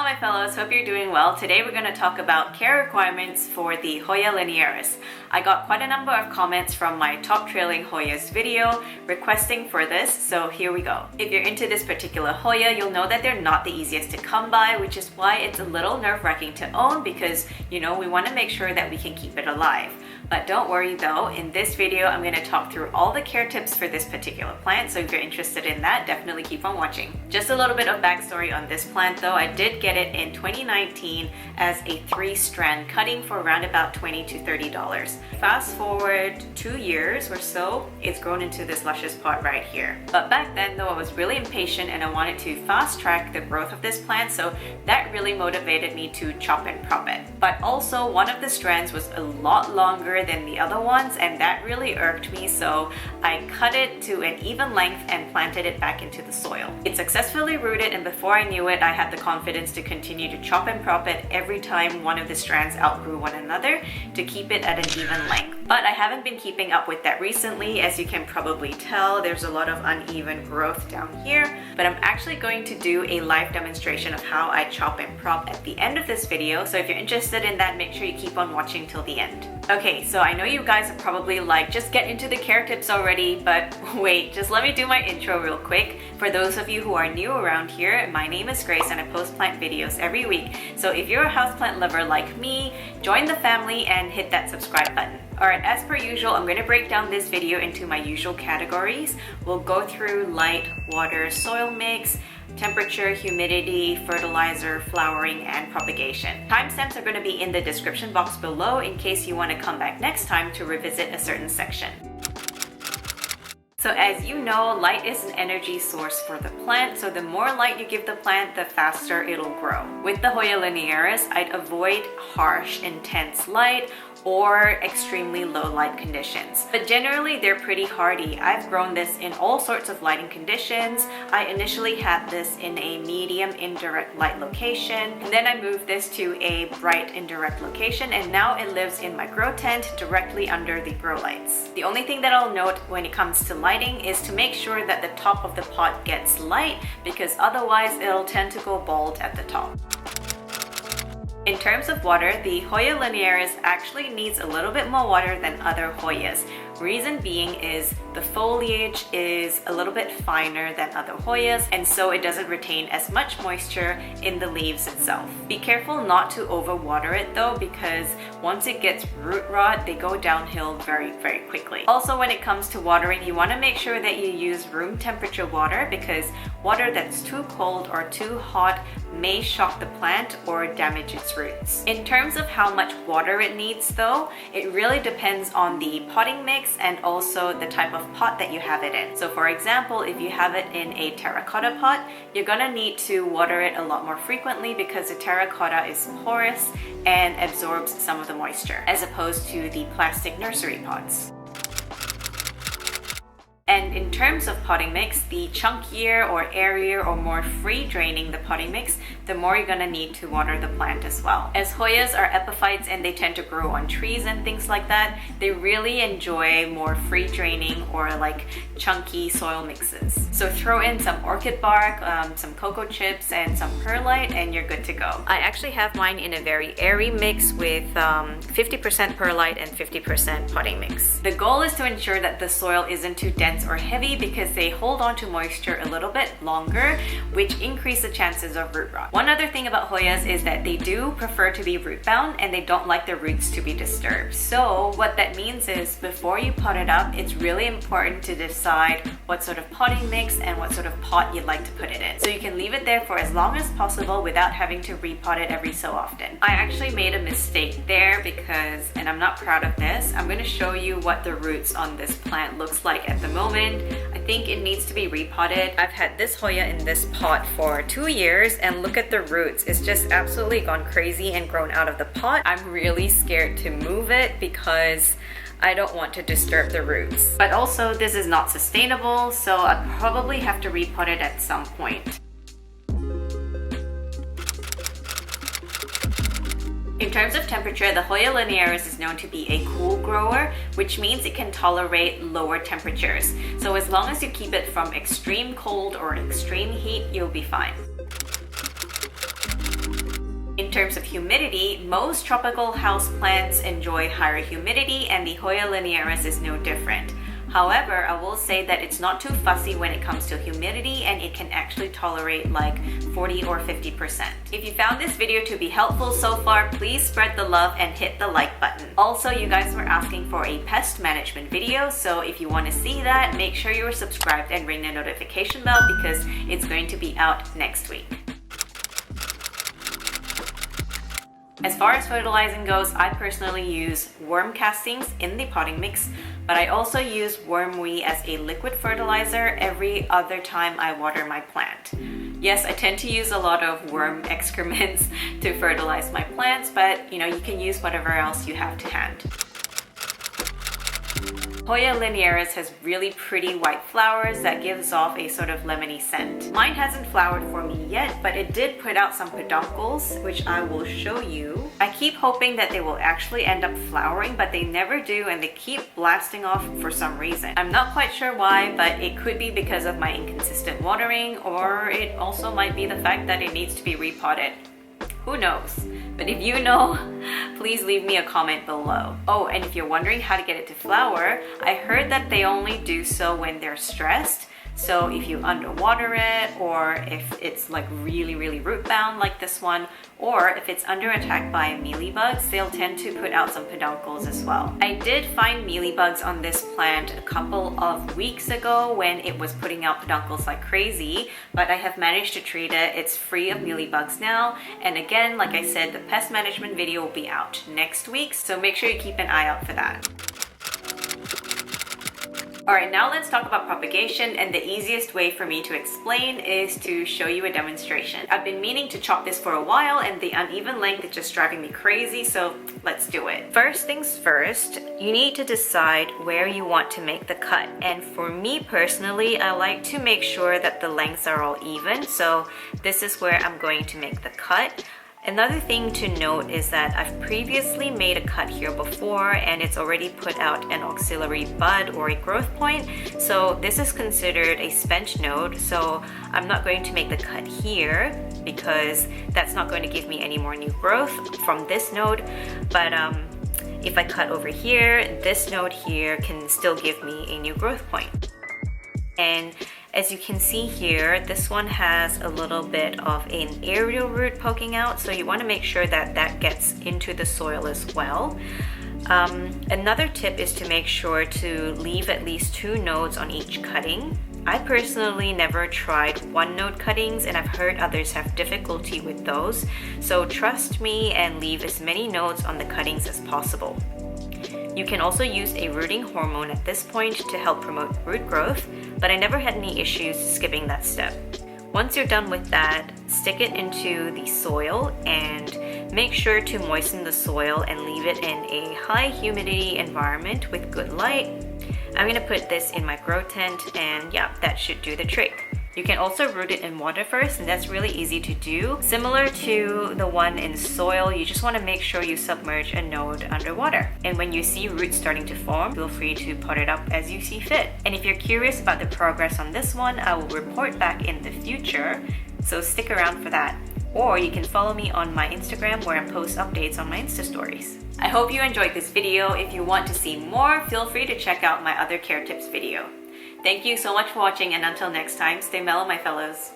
my fellows, hope you're doing well. Today we're going to talk about care requirements for the Hoya linearis. I got quite a number of comments from my top trailing Hoyas video requesting for this, so here we go. If you're into this particular Hoya, you'll know that they're not the easiest to come by, which is why it's a little nerve-wracking to own because, we want to make sure that we can keep it alive. But don't worry though, in this video I'm going to talk through all the care tips for this particular plant, so if you're interested in that, definitely keep on watching. Just a little bit of backstory on this plant though. I did get it in 2019 as a 3-strand cutting for around about $20 to $30. Fast forward 2 years or so, it's grown into this luscious pot right here. But back then though, I was really impatient and I wanted to fast track the growth of this plant, so that really motivated me to chop and prop it. But also one of the strands was a lot longer than the other ones, and that really irked me, so I cut it to an even length and planted it back into the soil. It successfully rooted, and before I knew it, I had the confidence to continue to chop and prop it every time one of the strands outgrew one another to keep it at an even length. But I haven't been keeping up with that recently. As you can probably tell, there's a lot of uneven growth down here, but I'm actually going to do a live demonstration of how I chop and prop at the end of this video, so if you're interested in that, make sure you keep on watching till the end. Okay, so I know you guys are probably like, just get into the care tips already, but wait, just let me do my intro real quick. For those of you who are new around here, my name is Grace and I post plant videos every week. So if you're a houseplant lover like me, join the family and hit that subscribe button. Alright, as per usual, I'm going to break down this video into my usual categories. We'll go through light, water, soil mix, temperature, humidity, fertilizer, flowering, and propagation. Timestamps are going to be in the description box below in case you want to come back next time to revisit a certain section. So as you know, light is an energy source for the plant, so the more light you give the plant, the faster it'll grow. With the Hoya linearis, I'd avoid harsh, intense light or extremely low light conditions. But generally, they're pretty hardy. I've grown this in all sorts of lighting conditions. I initially had this in a medium indirect light location, and then I moved this to a bright indirect location, and now it lives in my grow tent directly under the grow lights. The only thing that I'll note when it comes to lighting is to make sure that the top of the pot gets light, because otherwise it'll tend to go bald at the top. In terms of water, the Hoya linearis actually needs a little bit more water than other Hoyas. Reason being is the foliage is a little bit finer than other Hoyas, and so it doesn't retain as much moisture in the leaves itself. Be careful not to overwater it though, because once it gets root rot, they go downhill very, very quickly. Also, when it comes to watering, you want to make sure that you use room temperature water, because water that's too cold or too hot may shock the plant or damage its roots. In terms of how much water it needs though, it really depends on the potting mix and also the type of pot that you have it in. So for example, if you have it in a terracotta pot, you're gonna need to water it a lot more frequently because the terracotta is porous and absorbs some of the moisture, as opposed to the plastic nursery pots. And in terms of potting mix, the chunkier or airier or more free draining the potting mix, the more you're gonna need to water the plant as well. As Hoyas are epiphytes and they tend to grow on trees and things like that, they really enjoy more free draining or like chunky soil mixes. So throw in some orchid bark, some cocoa chips, and some perlite, and you're good to go. I actually have mine in a very airy mix with 50% perlite and 50% potting mix. The goal is to ensure that the soil isn't too dense or heavy, because they hold on to moisture a little bit longer, which increase the chances of root rot. One other thing about Hoyas is that they do prefer to be root bound and they don't like their roots to be disturbed. So what that means is before you pot it up, it's really important to decide what sort of potting mix and what sort of pot you'd like to put it in. So you can leave it there for as long as possible without having to repot it every so often. I actually made a mistake there because, and I'm not proud of this, I'm going to show you what the roots on this plant looks like at the moment. I think it needs to be repotted. I've had this Hoya in this pot for 2 years, and look at the roots. It's just absolutely gone crazy and grown out of the pot. I'm really scared to move it because I don't want to disturb the roots. But also, this is not sustainable, so I'd probably have to repot it at some point. In terms of temperature, the Hoya linearis is known to be a cool grower, which means it can tolerate lower temperatures. So as long as you keep it from extreme cold or extreme heat, you'll be fine. terms of humidity, most tropical houseplants enjoy higher humidity, and the Hoya linearis is no different. However, I will say that it's not too fussy when it comes to humidity, and it can actually tolerate like 40 or 50%. If you found this video to be helpful so far, please spread the love and hit the like button. Also, you guys were asking for a pest management video, so if you want to see that, make sure you are subscribed and ring the notification bell because it's going to be out next week. As far as fertilizing goes, I personally use worm castings in the potting mix, but I also use worm wee as a liquid fertilizer every other time I water my plant. Yes, I tend to use a lot of worm excrements to fertilize my plants, but you can use whatever else you have to hand. Hoya linearis has really pretty white flowers that gives off a sort of lemony scent. Mine hasn't flowered for me yet, but it did put out some peduncles, which I will show you. I keep hoping that they will actually end up flowering, but they never do, and they keep blasting off for some reason. I'm not quite sure why, but it could be because of my inconsistent watering, or it also might be the fact that it needs to be repotted. Who knows? But if you know, please leave me a comment below. Oh, and if you're wondering how to get it to flower, I heard that they only do so when they're stressed. So if you underwater it, or if it's like really root bound like this one, or if it's under attack by mealybugs, they'll tend to put out some peduncles as well. I did find mealybugs on this plant a couple of weeks ago when it was putting out peduncles like crazy, but I have managed to treat it. It's free of mealybugs now, and again, like I said, the pest management video will be out next week, so make sure you keep an eye out for that. Alright, now let's talk about propagation, and the easiest way for me to explain is to show you a demonstration. I've been meaning to chop this for a while, and the uneven length is just driving me crazy, so let's do it. First things first, you need to decide where you want to make the cut, and for me personally, I like to make sure that the lengths are all even, so this is where I'm going to make the cut. Another thing to note is that I've previously made a cut here before, and it's already put out an auxiliary bud or a growth point, so this is considered a spent node, so I'm not going to make the cut here because that's not going to give me any more new growth from this node, but if I cut over here, this node here can still give me a new growth point. And as you can see here, this one has a little bit of an aerial root poking out, so you want to make sure that that gets into the soil as well. Another tip is to make sure to leave at least 2 nodes on each cutting. I personally never tried 1 node cuttings, and I've heard others have difficulty with those, so trust me and leave as many nodes on the cuttings as possible. You can also use a rooting hormone at this point to help promote root growth, but I never had any issues skipping that step. Once you're done with that, stick it into the soil and make sure to moisten the soil and leave it in a high humidity environment with good light. I'm going to put this in my grow tent, and yeah, that should do the trick. You can also root it in water first, and that's really easy to do. Similar to the one in soil, you just want to make sure you submerge a node underwater. And when you see roots starting to form, feel free to pot it up as you see fit. And if you're curious about the progress on this one, I will report back in the future, so stick around for that. Or you can follow me on my Instagram where I post updates on my Insta stories. I hope you enjoyed this video. If you want to see more, feel free to check out my other care tips video. Thank you so much for watching, and until next time, stay mellow, my fellows.